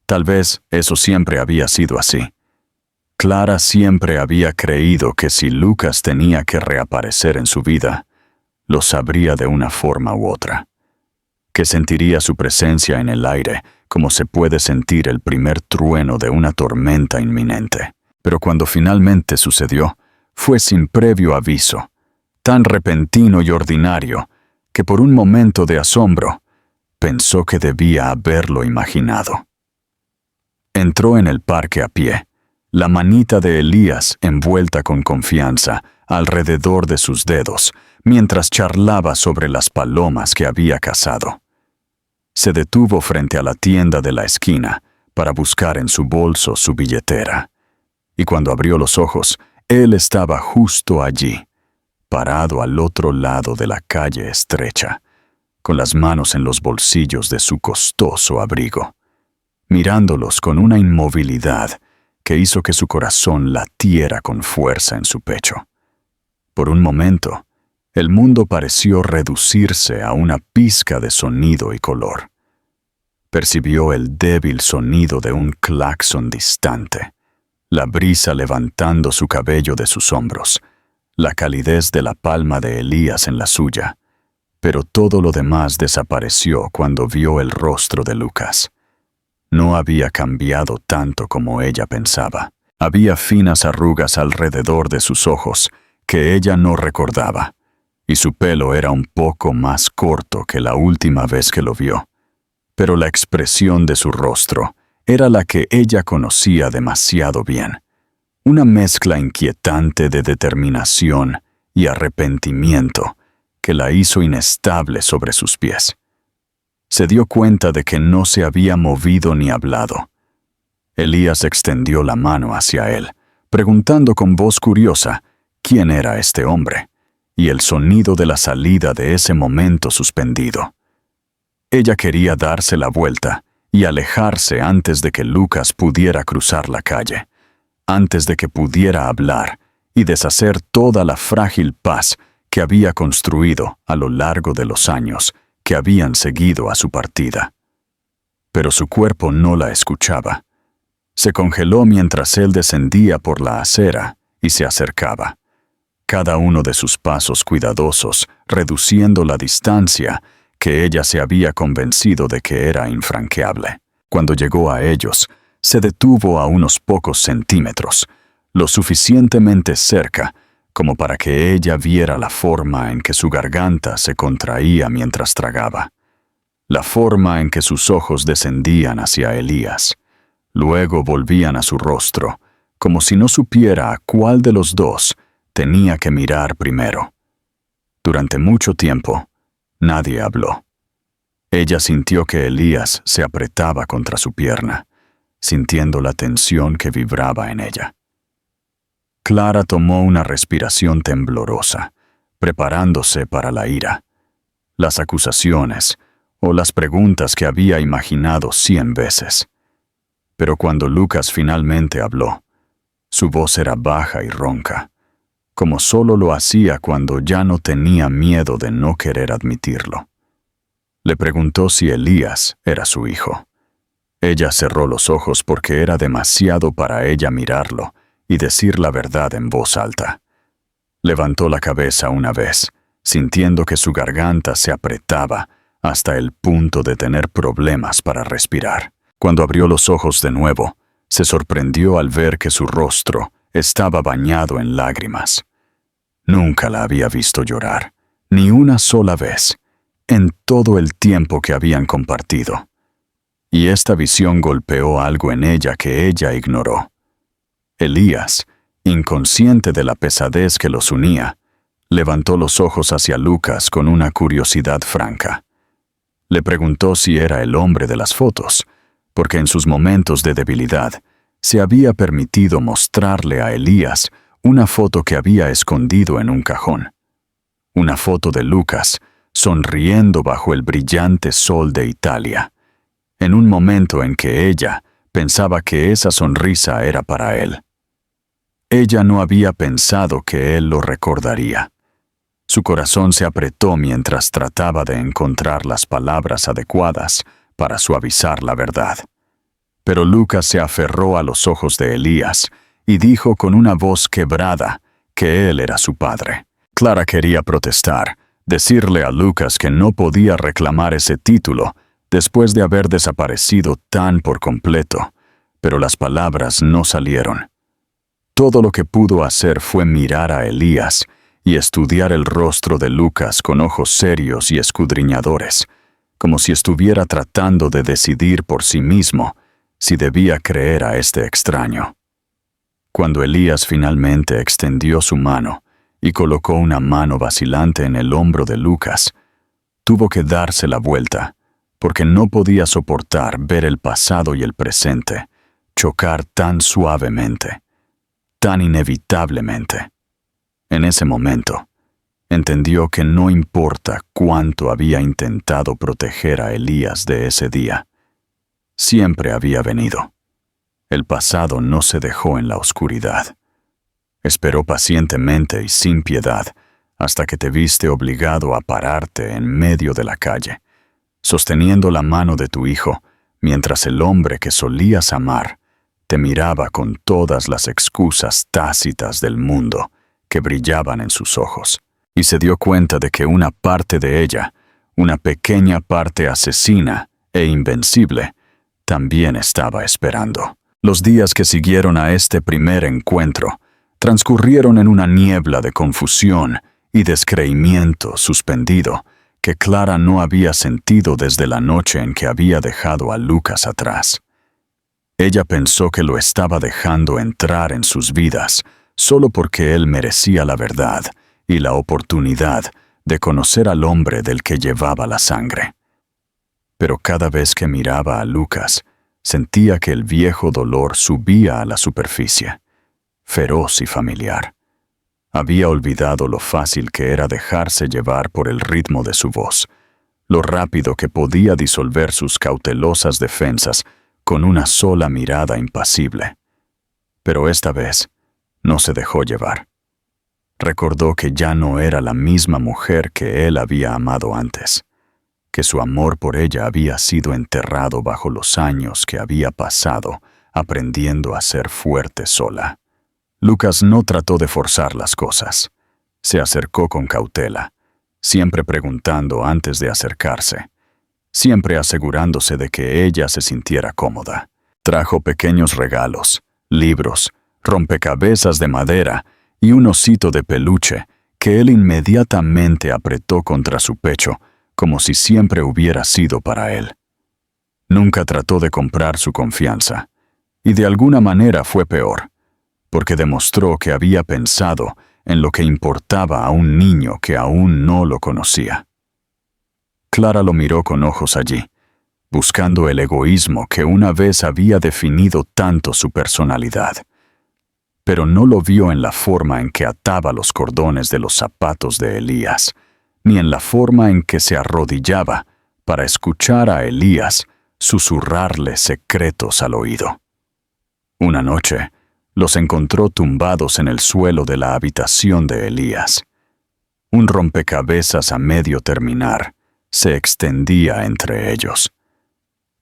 Tal vez eso siempre había sido así. Clara siempre había creído que si Lucas tenía que reaparecer en su vida, lo sabría de una forma u otra. Que sentiría su presencia en el aire como se puede sentir el primer trueno de una tormenta inminente. Pero cuando finalmente sucedió, fue sin previo aviso, tan repentino y ordinario, que por un momento de asombro, pensó que debía haberlo imaginado. Entró en el parque a pie, la manita de Elías envuelta con confianza alrededor de sus dedos, mientras charlaba sobre las palomas que había cazado. Se detuvo frente a la tienda de la esquina para buscar en su bolso su billetera, y cuando abrió los ojos, él estaba justo allí, parado al otro lado de la calle estrecha, con las manos en los bolsillos de su costoso abrigo, mirándolos con una inmovilidad que hizo que su corazón latiera con fuerza en su pecho. Por un momento, el mundo pareció reducirse a una pizca de sonido y color. Percibió el débil sonido de un claxon distante, la brisa levantando su cabello de sus hombros, la calidez de la palma de Elías en la suya, pero todo lo demás desapareció cuando vio el rostro de Lucas. No había cambiado tanto como ella pensaba. Había finas arrugas alrededor de sus ojos que ella no recordaba, y su pelo era un poco más corto que la última vez que lo vio. Pero la expresión de su rostro era la que ella conocía demasiado bien, una mezcla inquietante de determinación y arrepentimiento que la hizo inestable sobre sus pies. Se dio cuenta de que no se había movido ni hablado. Elías extendió la mano hacia él, preguntando con voz curiosa quién era este hombre, y el sonido de la salida de ese momento suspendido. Ella quería darse la vuelta y alejarse antes de que Lucas pudiera cruzar la calle, antes de que pudiera hablar y deshacer toda la frágil paz que había construido a lo largo de los años que habían seguido a su partida. Pero su cuerpo no la escuchaba. Se congeló mientras él descendía por la acera y se acercaba. Cada uno de sus pasos cuidadosos, reduciendo la distancia que ella se había convencido de que era infranqueable. Cuando llegó a ellos, se detuvo a unos pocos centímetros, lo suficientemente cerca como para que ella viera la forma en que su garganta se contraía mientras tragaba, la forma en que sus ojos descendían hacia Elías, luego volvían a su rostro, como si no supiera a cuál de los dos tenía que mirar primero. Durante mucho tiempo, nadie habló. Ella sintió que Elías se apretaba contra su pierna, sintiendo la tensión que vibraba en ella. Clara tomó una respiración temblorosa, preparándose para la ira, las acusaciones o las preguntas que había imaginado 100 veces. Pero cuando Lucas finalmente habló, su voz era baja y ronca, como solo lo hacía cuando ya no tenía miedo de no querer admitirlo. Le preguntó si Elías era su hijo. Ella cerró los ojos porque era demasiado para ella mirarlo y decir la verdad en voz alta. Levantó la cabeza una vez, sintiendo que su garganta se apretaba hasta el punto de tener problemas para respirar. Cuando abrió los ojos de nuevo, se sorprendió al ver que su rostro estaba bañado en lágrimas. Nunca la había visto llorar, ni una sola vez, en todo el tiempo que habían compartido. Y esta visión golpeó algo en ella que ella ignoró. Elías, inconsciente de la pesadez que los unía, levantó los ojos hacia Lucas con una curiosidad franca. Le preguntó si era el hombre de las fotos, porque en sus momentos de debilidad se había permitido mostrarle a Elías una foto que había escondido en un cajón. Una foto de Lucas sonriendo bajo el brillante sol de Italia, en un momento en que ella pensaba que esa sonrisa era para él. Ella no había pensado que él lo recordaría. Su corazón se apretó mientras trataba de encontrar las palabras adecuadas para suavizar la verdad. Pero Lucas se aferró a los ojos de Elías y dijo con una voz quebrada que él era su padre. Clara quería protestar, decirle a Lucas que no podía reclamar ese título después de haber desaparecido tan por completo, pero las palabras no salieron. Todo lo que pudo hacer fue mirar a Elías y estudiar el rostro de Lucas con ojos serios y escudriñadores, como si estuviera tratando de decidir por sí mismo si debía creer a este extraño. Cuando Elías finalmente extendió su mano y colocó una mano vacilante en el hombro de Lucas, tuvo que darse la vuelta, porque no podía soportar ver el pasado y el presente chocar tan suavemente, tan inevitablemente. En ese momento, entendió que no importa cuánto había intentado proteger a Elías de ese día, siempre había venido. El pasado no se dejó en la oscuridad. Esperó pacientemente y sin piedad hasta que te viste obligado a pararte en medio de la calle, sosteniendo la mano de tu hijo mientras el hombre que solías amar te miraba con todas las excusas tácitas del mundo que brillaban en sus ojos, y se dio cuenta de que una parte de ella, una pequeña parte asesina e invencible, también estaba esperando. Los días que siguieron a este primer encuentro transcurrieron en una niebla de confusión y descreimiento suspendido que Clara no había sentido desde la noche en que había dejado a Lucas atrás. Ella pensó que lo estaba dejando entrar en sus vidas solo porque él merecía la verdad y la oportunidad de conocer al hombre del que llevaba la sangre. Pero cada vez que miraba a Lucas, sentía que el viejo dolor subía a la superficie, feroz y familiar. Había olvidado lo fácil que era dejarse llevar por el ritmo de su voz, lo rápido que podía disolver sus cautelosas defensas con una sola mirada impasible. Pero esta vez no se dejó llevar. Recordó que ya no era la misma mujer que él había amado antes, que su amor por ella había sido enterrado bajo los años que había pasado aprendiendo a ser fuerte sola. Lucas no trató de forzar las cosas. Se acercó con cautela, siempre preguntando antes de acercarse, siempre asegurándose de que ella se sintiera cómoda. Trajo pequeños regalos, libros, rompecabezas de madera y un osito de peluche que él inmediatamente apretó contra su pecho, como si siempre hubiera sido para él. Nunca trató de comprar su confianza, y de alguna manera fue peor, porque demostró que había pensado en lo que importaba a un niño que aún no lo conocía. Clara lo miró con ojos allí, buscando el egoísmo que una vez había definido tanto su personalidad, pero no lo vio en la forma en que ataba los cordones de los zapatos de Elías, ni en la forma en que se arrodillaba para escuchar a Elías susurrarle secretos al oído. Una noche, los encontró tumbados en el suelo de la habitación de Elías. Un rompecabezas a medio terminar se extendía entre ellos.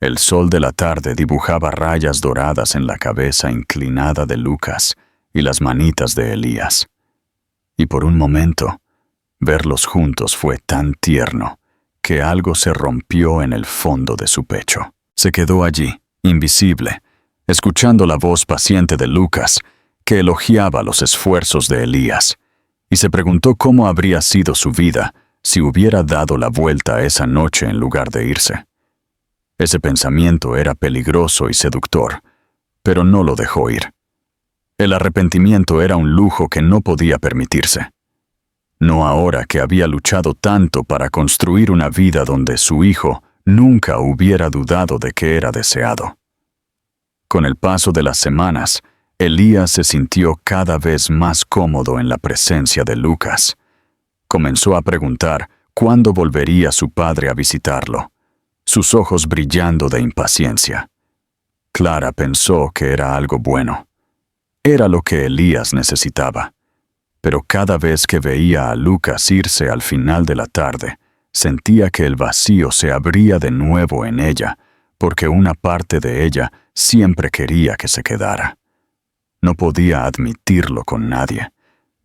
El sol de la tarde dibujaba rayas doradas en la cabeza inclinada de Lucas y las manitas de Elías. Y por un momento, verlos juntos fue tan tierno que algo se rompió en el fondo de su pecho. Se quedó allí, invisible, escuchando la voz paciente de Lucas, que elogiaba los esfuerzos de Elías, y se preguntó cómo habría sido su vida si hubiera dado la vuelta esa noche en lugar de irse. Ese pensamiento era peligroso y seductor, pero no lo dejó ir. El arrepentimiento era un lujo que no podía permitirse. No ahora que había luchado tanto para construir una vida donde su hijo nunca hubiera dudado de que era deseado. Con el paso de las semanas, Elías se sintió cada vez más cómodo en la presencia de Lucas. Comenzó a preguntar cuándo volvería su padre a visitarlo, sus ojos brillando de impaciencia. Clara pensó que era algo bueno. Era lo que Elías necesitaba. Pero cada vez que veía a Lucas irse al final de la tarde, sentía que el vacío se abría de nuevo en ella, porque una parte de ella siempre quería que se quedara. No podía admitirlo con nadie,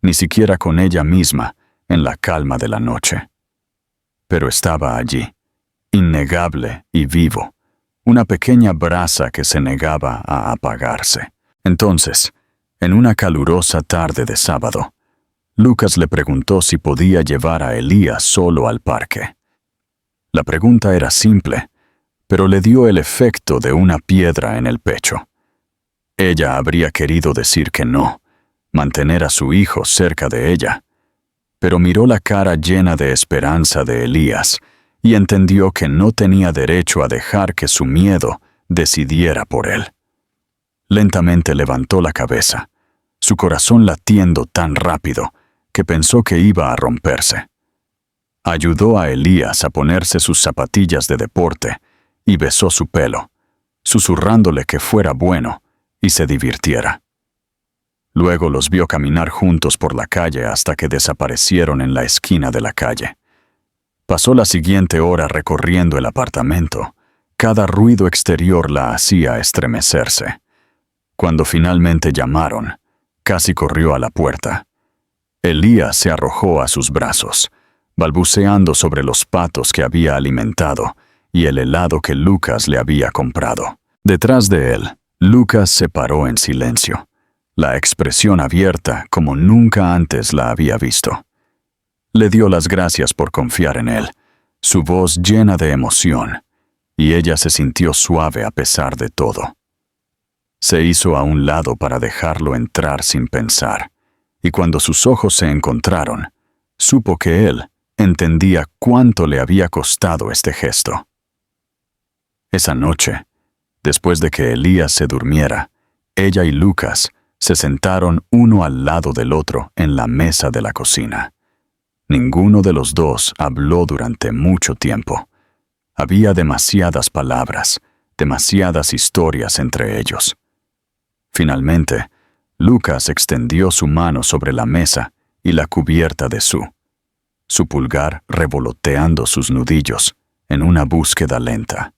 ni siquiera con ella misma, en la calma de la noche. Pero estaba allí, innegable y vivo, una pequeña brasa que se negaba a apagarse. Entonces, en una calurosa tarde de sábado, Lucas le preguntó si podía llevar a Elías solo al parque. La pregunta era simple, pero le dio el efecto de una piedra en el pecho. Ella habría querido decir que no, mantener a su hijo cerca de ella, pero miró la cara llena de esperanza de Elías y entendió que no tenía derecho a dejar que su miedo decidiera por él. Lentamente levantó la cabeza, su corazón latiendo tan rápido que pensó que iba a romperse. Ayudó a Elías a ponerse sus zapatillas de deporte y besó su pelo, susurrándole que fuera bueno y se divirtiera. Luego los vio caminar juntos por la calle hasta que desaparecieron en la esquina de la calle. Pasó la siguiente hora recorriendo el apartamento, Cada ruido exterior la hacía estremecerse. Cuando finalmente llamaron, casi corrió a la puerta. Elías se arrojó a sus brazos, balbuceando sobre los patos que había alimentado y el helado que Lucas le había comprado. Detrás de él, Lucas se paró en silencio, la expresión abierta como nunca antes la había visto. Le dio las gracias por confiar en él, su voz llena de emoción, y ella se sintió suave a pesar de todo. Se hizo a un lado para dejarlo entrar sin pensar, y cuando sus ojos se encontraron, supo que él entendía cuánto le había costado este gesto. Esa noche, después de que Elías se durmiera, ella y Lucas se sentaron uno al lado del otro en la mesa de la cocina. Ninguno de los dos habló durante mucho tiempo. Había demasiadas palabras, demasiadas historias entre ellos. Finalmente, Lucas extendió su mano sobre la mesa y la cubierta de su pulgar revoloteando sus nudillos en una búsqueda lenta.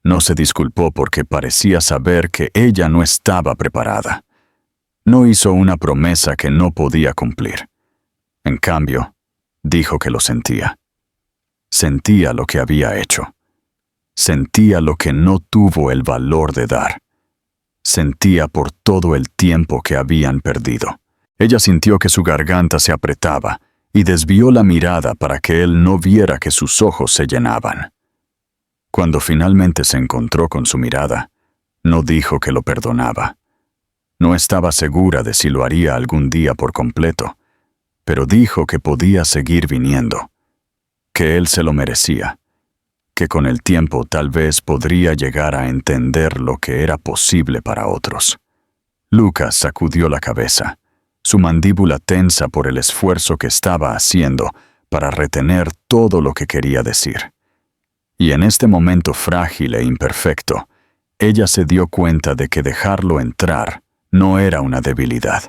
No se disculpó porque parecía saber que ella no estaba preparada. No hizo una promesa que no podía cumplir. En cambio, dijo que lo sentía. Sentía lo que había hecho. Sentía lo que no tuvo el valor de dar. Sentía por todo el tiempo que habían perdido. Ella sintió que su garganta se apretaba y desvió la mirada para que él no viera que sus ojos se llenaban. Cuando finalmente se encontró con su mirada, no dijo que lo perdonaba. No estaba segura de si lo haría algún día por completo, pero dijo que podía seguir viniendo, que él se lo merecía, que con el tiempo tal vez podría llegar a entender lo que era posible para otros. Lucas sacudió la cabeza, su mandíbula tensa por el esfuerzo que estaba haciendo para retener todo lo que quería decir. Y en este momento frágil e imperfecto, ella se dio cuenta de que dejarlo entrar no era una debilidad.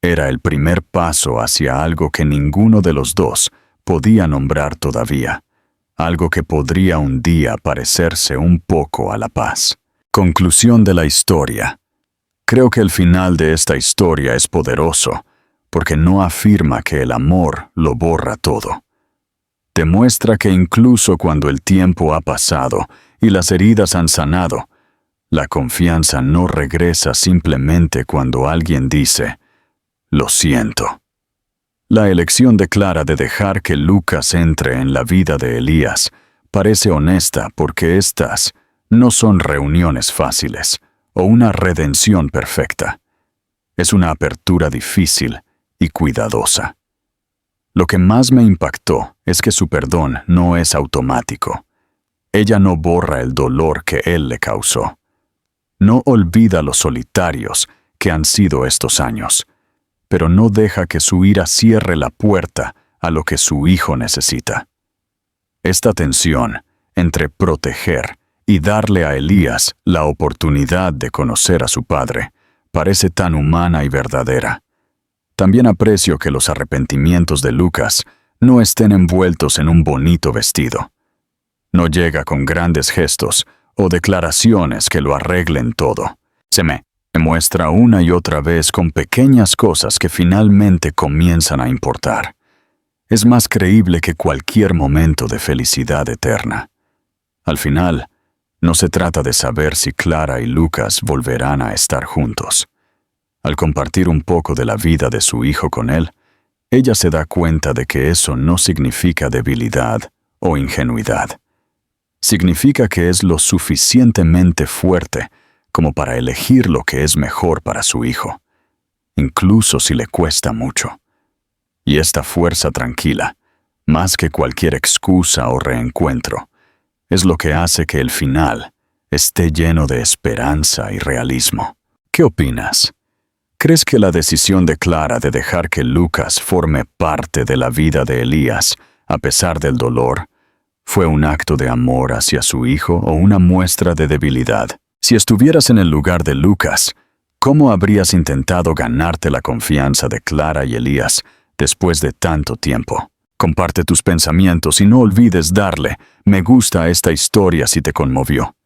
Era el primer paso hacia algo que ninguno de los dos podía nombrar todavía, algo que podría un día parecerse un poco a la paz. Conclusión de la historia. Creo que el final de esta historia es poderoso, porque no afirma que el amor lo borra todo. Demuestra que incluso cuando el tiempo ha pasado y las heridas han sanado, la confianza no regresa simplemente cuando alguien dice, «Lo siento». La elección de Clara de dejar que Lucas entre en la vida de Elías parece honesta porque estas no son reuniones fáciles o una redención perfecta. Es una apertura difícil y cuidadosa. Lo que más me impactó es que su perdón no es automático. Ella no borra el dolor que él le causó. No olvida los solitarios que han sido estos años, pero no deja que su ira cierre la puerta a lo que su hijo necesita. Esta tensión entre proteger y darle a Elías la oportunidad de conocer a su padre parece tan humana y verdadera. También aprecio que los arrepentimientos de Lucas no estén envueltos en un bonito vestido. No llega con grandes gestos o declaraciones que lo arreglen todo. Se me muestra una y otra vez con pequeñas cosas que finalmente comienzan a importar. Es más creíble que cualquier momento de felicidad eterna. Al final, no se trata de saber si Clara y Lucas volverán a estar juntos. Al compartir un poco de la vida de su hijo con él, ella se da cuenta de que eso no significa debilidad o ingenuidad. Significa que es lo suficientemente fuerte como para elegir lo que es mejor para su hijo, incluso si le cuesta mucho. Y esta fuerza tranquila, más que cualquier excusa o reencuentro, es lo que hace que el final esté lleno de esperanza y realismo. ¿Qué opinas? ¿Crees que la decisión de Clara de dejar que Lucas forme parte de la vida de Elías, a pesar del dolor, fue un acto de amor hacia su hijo o una muestra de debilidad? Si estuvieras en el lugar de Lucas, ¿cómo habrías intentado ganarte la confianza de Clara y Elías después de tanto tiempo? Comparte tus pensamientos y no olvides darle me gusta a esta historia si te conmovió.